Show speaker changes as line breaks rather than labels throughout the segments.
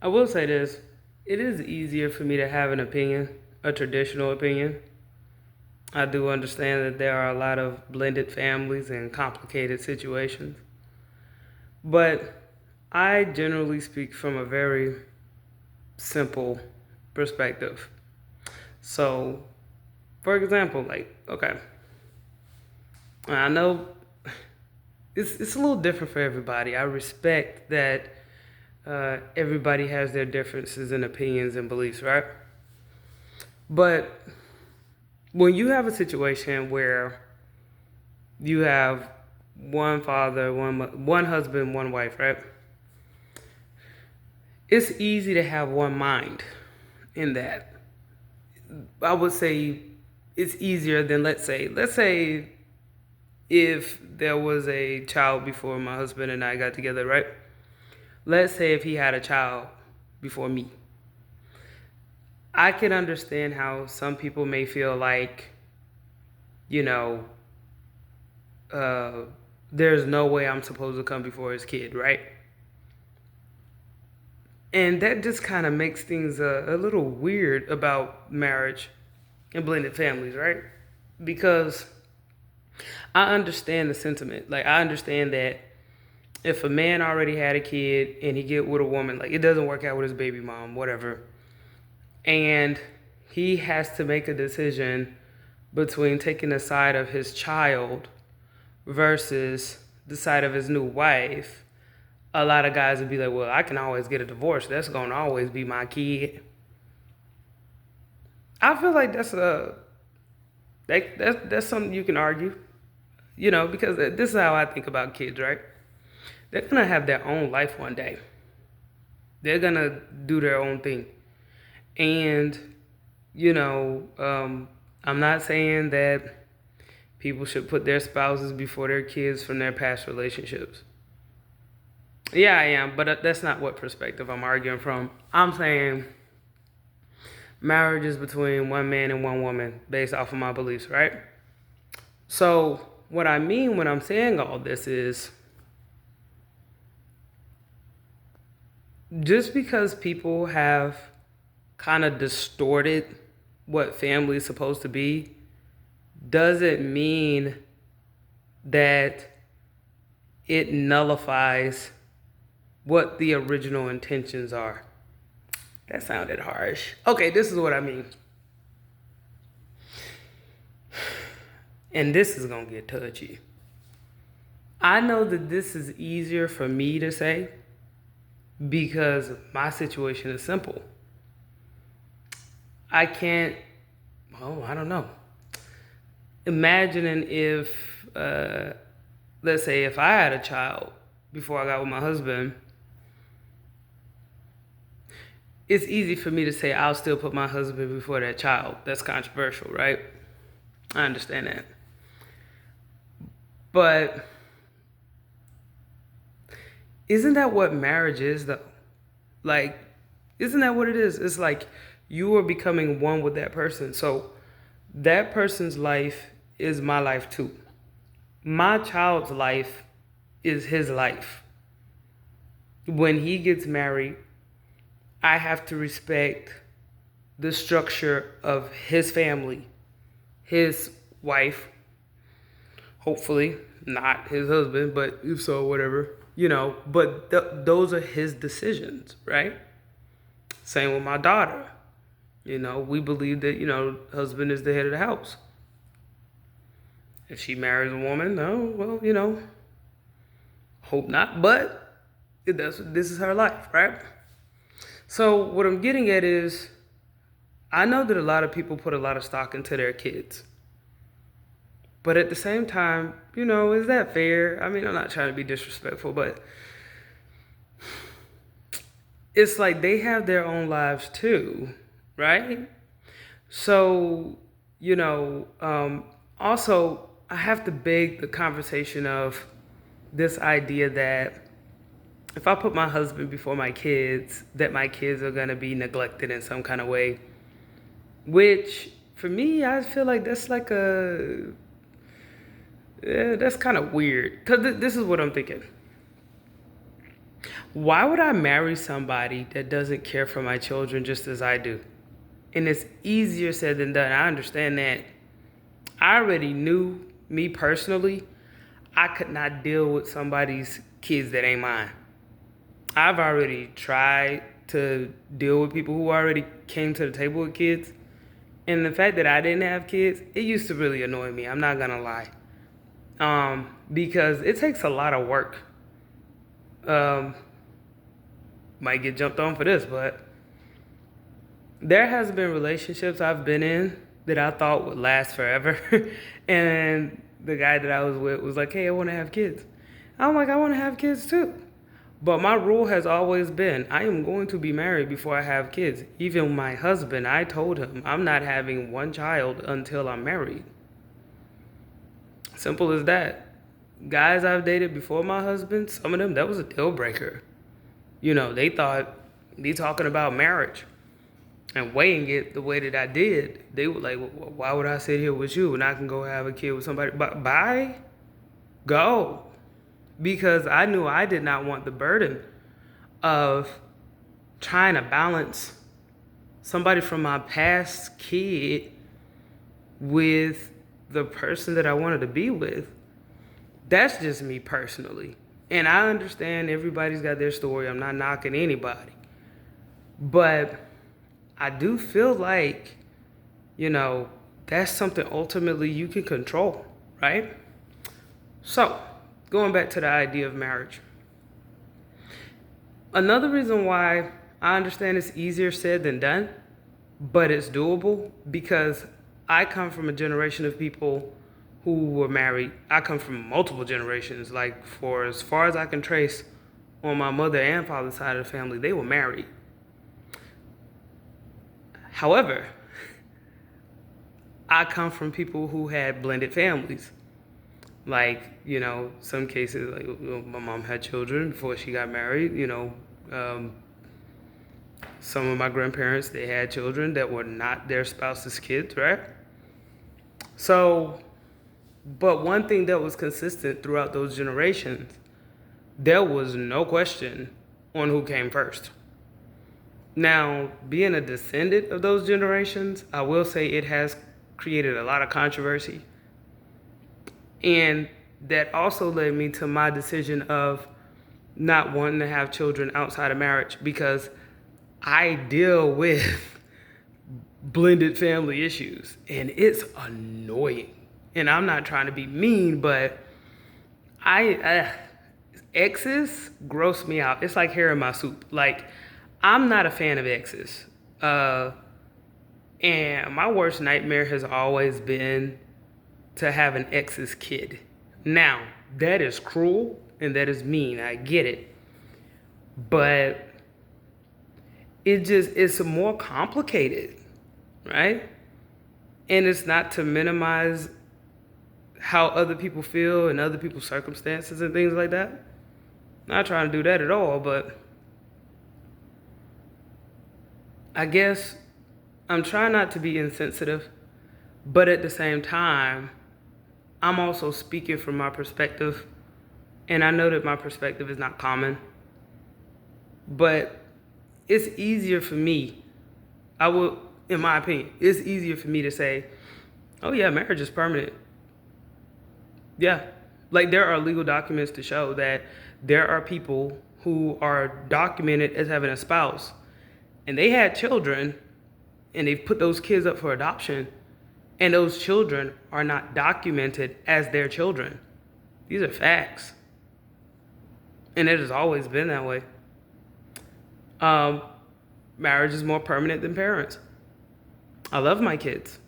I will say this. It is easier for me to have an opinion, a traditional opinion. I do understand that there are a lot of blended families and complicated situations. But I generally speak from a very simple perspective. So, for example, okay, I know it's a little different for everybody. I respect that everybody has their differences and opinions and beliefs, right? But when you have a situation where you have one father, one husband, one wife, right? It's easy to have one mind in that. I would say it's easier than let's say if there was a child before my husband and I got together, right? Let's say if he had a child before me. I can understand how some people may feel like, you know, uh, there's no way I'm supposed to come before his kid, right? And that just kind of makes things a little weird about marriage and blended families, right? Because I understand the sentiment. Like, I understand that if a man already had a kid and he get with a woman, like it doesn't work out with his baby mom, whatever, and he has to make a decision between taking the side of his child versus the side of his new wife, a lot of guys would be like, well, I can always get a divorce. That's going to always be my kid. I feel like that's something you can argue, because this is how I think about kids, right? They're going to have their own life one day. They're going to do their own thing. And, I'm not saying that people should put their spouses before their kids from their past relationships. Yeah, I am, but that's not what perspective I'm arguing from. I'm saying marriage is between one man and one woman based off of my beliefs, right? So, what I mean when I'm saying all this is just because people have kind of distorted what family is supposed to be doesn't mean that it nullifies what the original intentions are. That sounded harsh. Okay, this is what I mean. And this is going to get touchy. I know that this is easier for me to say because my situation is simple. I can't, I don't know. Imagining if, let's say, if I had a child before I got with my husband, it's easy for me to say I'll still put my husband before that child. That's controversial, right? I understand that. But isn't that what marriage is, though? Like, isn't that what it is? It's like you are becoming one with that person. So that person's life is my life too. My child's life is his life. When he gets married, I have to respect the structure of his family, his wife, hopefully not his husband, but if so, whatever, but those are his decisions, right? Same with my daughter. We believe that, husband is the head of the house. If she marries a woman, no, well, hope not, but this is her life, right? So what I'm getting at is, I know that a lot of people put a lot of stock into their kids. But at the same time, is that fair? I mean, I'm not trying to be disrespectful, but it's like they have their own lives too, right? So, also, I have to beg the conversation of this idea that if I put my husband before my kids, that my kids are going to be neglected in some kind of way, which for me, I feel like that's like that's kind of weird. Because this is what I'm thinking. Why would I marry somebody that doesn't care for my children just as I do? And it's easier said than done. I understand that. I already knew, me personally, I could not deal with somebody's kids that ain't mine. I've already tried to deal with people who already came to the table with kids. And the fact that I didn't have kids, it used to really annoy me. I'm not gonna lie. Because it takes a lot of work. Might get jumped on for this, but there has been relationships I've been in that I thought would last forever. And the guy that I was with was like, hey, I want to have kids. I'm like, I want to have kids too. But my rule has always been, I am going to be married before I have kids. Even my husband, I told him, I'm not having one child until I'm married. Simple as that. Guys I've dated before my husband, some of them, that was a deal breaker. You know, they thought, me talking about marriage and weighing it the way that I did, they were like, well, why would I sit here with you when I can go have a kid with somebody? But bye, go. Because I knew I did not want the burden of trying to balance somebody from my past kid with the person that I wanted to be with. That's just me personally. And I understand everybody's got their story. I'm not knocking anybody. But I do feel like, that's something ultimately you can control, right? So, going back to the idea of marriage. Another reason why I understand it's easier said than done, but it's doable, because I come from a generation of people who were married. I come from multiple generations. Like, for as far as I can trace on my mother and father's side of the family, they were married. However, I come from people who had blended families. Like, some cases, like my mom had children before she got married. Some of my grandparents, they had children that were not their spouse's kids, right? So, but one thing that was consistent throughout those generations, there was no question on who came first. Now, being a descendant of those generations, I will say it has created a lot of controversy. And that also led me to my decision of not wanting to have children outside of marriage, because I deal with blended family issues and it's annoying. And I'm not trying to be mean, but exes gross me out. It's like hair in my soup. Like, I'm not a fan of exes. And my worst nightmare has always been to have an ex's kid. Now, that is cruel and that is mean. I get it. But it's more complicated, right? And it's not to minimize how other people feel and other people's circumstances and things like that. Not trying to do that at all, but I guess I'm trying not to be insensitive, but at the same time, I'm also speaking from my perspective, and I know that my perspective is not common, but it's easier for me, in my opinion, it's easier for me to say, oh yeah, marriage is permanent. Yeah, like there are legal documents to show that there are people who are documented as having a spouse, and they had children, and they've put those kids up for adoption, and those children are not documented as their children. These are facts. And it has always been that way. Marriage is more permanent than parents. I love my kids.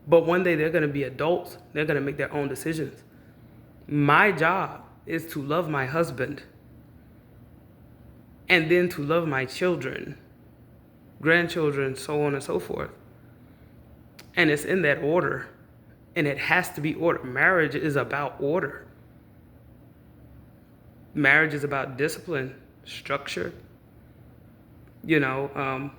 But one day they're going to be adults. They're going to make their own decisions. My job is to love my husband, and then to love my children, grandchildren, so on and so forth. And it's in that order. And it has to be order. Marriage is about order. Marriage is about discipline, structure. I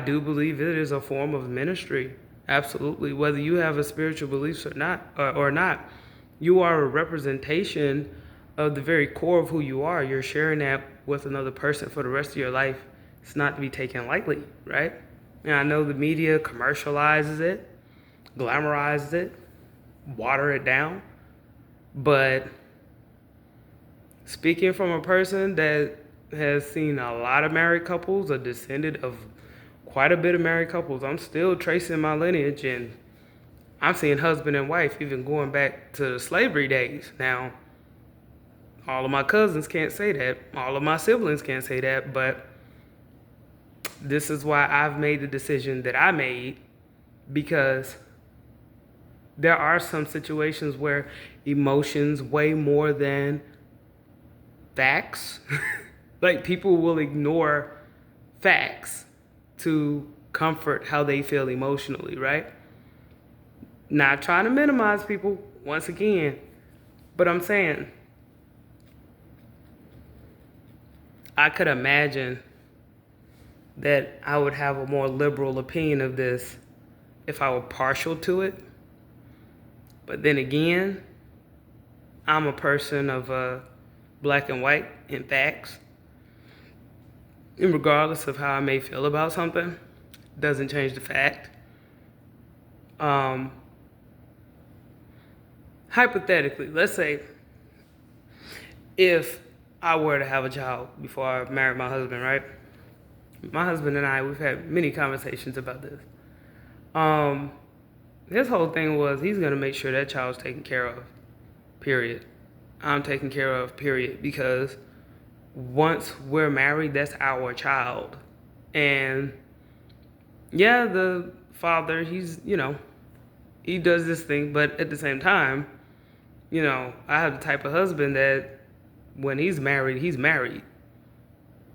do believe it is a form of ministry. Absolutely. Whether you have a spiritual beliefs or not, you are a representation of the very core of who you are. You're sharing that with another person for the rest of your life. It's not to be taken lightly, right? And I know the media commercializes it, glamorizes it, water it down. But speaking from a person that has seen a lot of married couples, a descendant of quite a bit of married couples, I'm still tracing my lineage, and I'm seeing husband and wife even going back to the slavery days. Now, all of my cousins can't say that. All of my siblings can't say that, but this is why I've made the decision that I made, because there are some situations where emotions weigh more than facts. Like, people will ignore facts to comfort how they feel emotionally, right? Not trying to minimize people, once again, but I'm saying I could imagine that I would have a more liberal opinion of this if I were partial to it. But then again, I'm a person of black and white in facts. And regardless of how I may feel about something, doesn't change the fact. Hypothetically, let's say if I were to have a child before I married my husband, right? My husband and I, we've had many conversations about this. His whole thing was he's going to make sure that child's taken care of, period. I'm taken care of, period, because once we're married, that's our child. And yeah, the father, he does this thing, but at the same time, I have the type of husband that when he's married,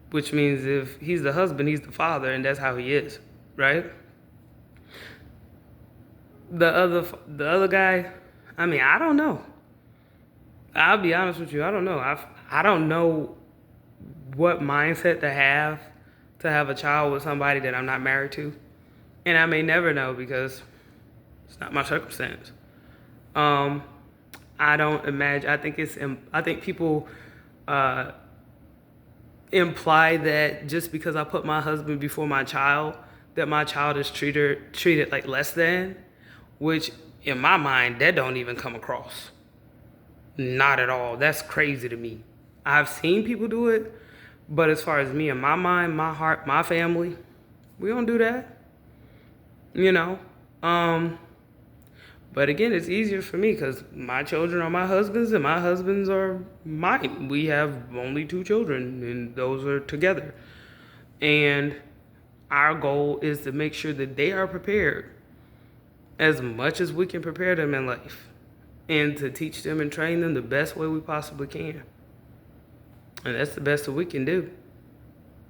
which means if he's the husband, he's the father, and that's how he is, right? The other guy, I don't know. I'll be honest with you, I don't know. I don't know what mindset to have a child with somebody that I'm not married to. And I may never know because it's not my circumstance. I don't imagine, I think people imply that just because I put my husband before my child, that my child is treated like less than, which in my mind, that don't even come across. Not at all. That's crazy to me. I've seen people do it, but as far as me, in my mind, my heart, my family, we don't do that. But again, it's easier for me because my children are my husband's and my husband's are mine. We have only 2 children, and those are together. And our goal is to make sure that they are prepared as much as we can prepare them in life, and to teach them and train them the best way we possibly can. And that's the best that we can do.